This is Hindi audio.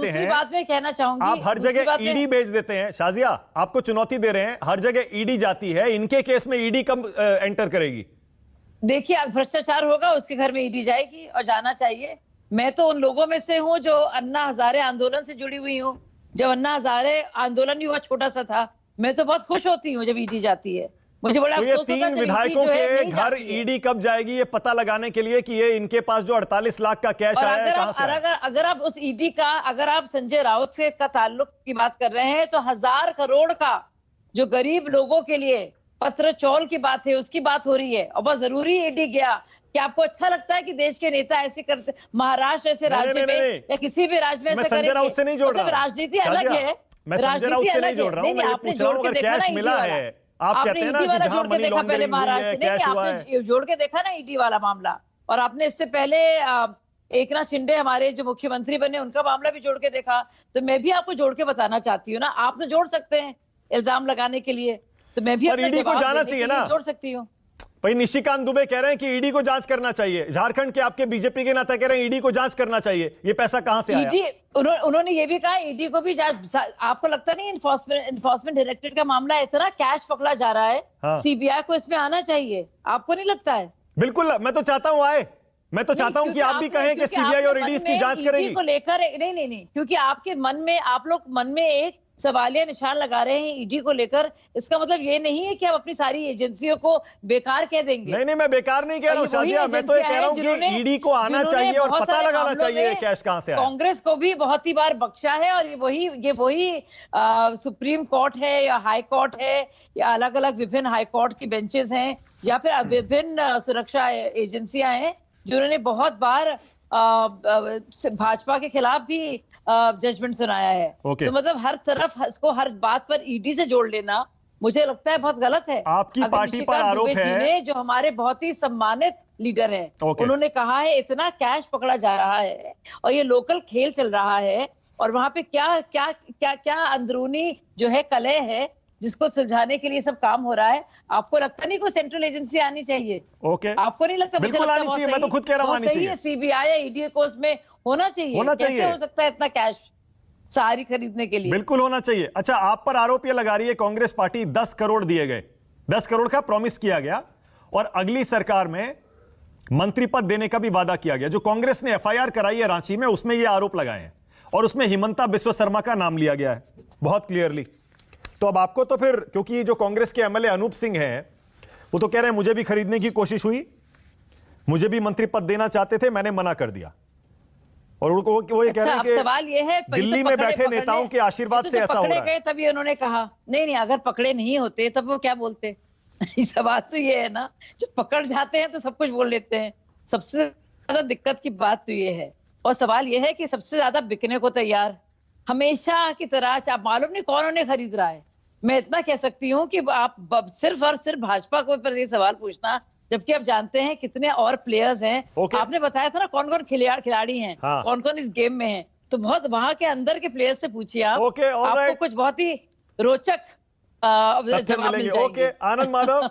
दूसरी बात मैं कहना चाहूंगी, आप हर जगह ईडी भेज देते हैं। शाजिया, आपको चुनौती दे रहे हैं, हर जगह ईडी जाती है, इनके केस में ईडी कब एंटर करेगी? देखिए, अब भ्रष्टाचार होगा उसके घर में ईडी जाएगी और जाना चाहिए। मैं तो उन लोगों में से हूं जो अन्ना हजारे आंदोलन से जुड़ी हुई हूं। जब अन्ना हजारे आंदोलन भी बहुत छोटा सा था, मैं तो बहुत खुश होती हूँ जब ईडी जाती है। मुझे बड़ा अफसोस होता है तीन विधायकों के घर ईडी कब जाएगी ये पता लगाने के लिए कि ये इनके पास जो 48 लाख का कैश आया है कहां से आया? अगर आप उस ईडी का, अगर आप संजय राउत से का ताल्लुक की बात कर रहे हैं, तो 1000 करोड़ का जो गरीब लोगों के लिए पत्र चौल की बात है, उसकी बात हो रही है। और बहुत जरूरी ईडी गया। क्या आपको अच्छा लगता है कि देश के नेता ऐसे करते? महाराष्ट्र ऐसे राज्य में या किसी भी राज्य में ऐसे करेंगे? संजय राउत से नहीं जोड़ रहा हूं। राजनीति अलग है, मैं संजय राउत से नहीं जोड़ रहा हूं। आपने जोड़ के देखा ना ईडी वाला? आप कहते हैं ना कि जहां मनी लॉन्ड्रिंग महाराष्ट्र से नहीं, आपने जोड़ के देखा ना ईडी वाला मामला? और आपने इससे पहले एकनाथ शिंदे हमारे जो मुख्यमंत्री बने, उनका मामला भी जोड़ के देखा। तो मैं भी आपको जोड़ के बताना चाहती हूँ ना, आप तो जोड़ सकते हैं इल्जाम लगाने के लिए, तो मैं भी ईडी को जाना चाहिए ना, जोड़ सकती हूँ। भाई निशिकांत दुबे कह रहे हैं कि ईडी को जांच करना चाहिए। झारखंड के आपके बीजेपी के नेता कह रहे हैं ईडी को जांच करना चाहिए। ये पैसा कहां से आया? उन्होंने ये भी कहा ईडी को भी जांच। आपको लगता नहीं इन्फोर्समेंट डायरेक्टरेट का मामला है, इतना कैश पकड़ा जा रहा है, हाँ। सीबीआई को इसमें आना चाहिए। आपको नहीं लगता है? बिल्कुल, मैं तो चाहता हूं आए। मैं तो चाहता हूं कि आप भी कहें कि सीबीआई और ईडी इसकी जांच करेगी। को लेकर नहीं, क्योंकि आपके मन में, आप लोग मन में एक सवालिया निशान लगा रहे हैं ईडी को लेकर। इसका मतलब ये नहीं है कि आप अपनी सारी एजेंसियों को बेकार कह देंगे। नहीं, मैं बेकार नहीं कह रहा हूं शाजिया, मैं तो ये कह रहा हूं कि ईडी को आना चाहिए और पता लगाना चाहिए कैश कहां से आया। कांग्रेस को भी बहुत ही बार बख्शा है, और ये वही सुप्रीम कोर्ट है या हाई कोर्ट है या अलग अलग विभिन्न हाई कोर्ट की बेंचेस हैं या फिर विभिन्न सुरक्षा एजेंसियां हैं जिन्होंने बहुत बार भाजपा के खिलाफ भी जजमेंट सुनाया है। तो मतलब हर तरफ इसको, हर बात पर ईडी से जोड़ लेना मुझे लगता है बहुत गलत है। आपकी पार्टी पर आरोप है, जो हमारे बहुत ही सम्मानित लीडर हैं, उन्होंने कहा है इतना कैश पकड़ा जा रहा है और ये लोकल खेल चल रहा है, और वहां पे क्या क्या क्या क्या अंदरूनी जो है कलह है जिसको सुलझाने के लिए सब काम हो रहा है। आपको लगता नहीं कोई सेंट्रल एजेंसी आनी चाहिए? आपको नहीं लगता? बिल्कुल आनी चाहिए, मैं तो खुद कह रहा हूं आनी चाहिए। सीबीआई या ईडी को उसमें होना चाहिए। कैसे हो सकता है इतना कैश सारी खरीदने के लिए? बिल्कुल होना चाहिए। अच्छा, आप पर आरोप यह लगा रही है कांग्रेस पार्टी 10 करोड़ दिए गए, 10 करोड़ का प्रॉमिस किया गया और अगली सरकार में मंत्री पद देने का भी वादा किया गया। जो कांग्रेस ने एफआईआर कराई है रांची में, उसमें यह आरोप लगाए हैं और उसमें हिमंता बिस्वा शर्मा का नाम लिया गया है बहुत क्लियरली। तो अब आपको तो फिर, क्योंकि जो कांग्रेस के एमएलए अनूप सिंह हैं वो तो कह रहे हैं मुझे भी खरीदने की कोशिश हुई, मुझे भी मंत्री पद देना चाहते थे, मैंने मना कर दिया। और उनको वो ये कह रहे हैं कि सवाल ये है, दिल्ली में बैठे नेताओं के आशीर्वाद से ऐसा हो रहा है। तभी उन्होंने कहा नहीं, अगर पकड़े नहीं होते तब वो क्या बोलते? सवाल तो ये है ना, जो पकड़ जाते हैं तो सब कुछ बोल लेते हैं। सबसे ज्यादा दिक्कत की बात तो ये है, और सवाल ये है कि सबसे ज्यादा बिकने को तैयार हमेशा की तरह, आप मालूम नहीं कौन उन्हें खरीद रहा है। मैं इतना कह सकती हूँ कि आप सिर्फ और सिर्फ भाजपा को पर ये सवाल पूछना, जबकि आप जानते हैं कितने और प्लेयर्स हैं। आपने बताया था ना कौन कौन खिलाड़ी हैं, कौन कौन इस गेम में हैं, तो बहुत वहां के अंदर के प्लेयर्स से पूछिए आप, आपको कुछ बहुत ही रोचक जवाब मिल जाएंगे। आनंद माधव,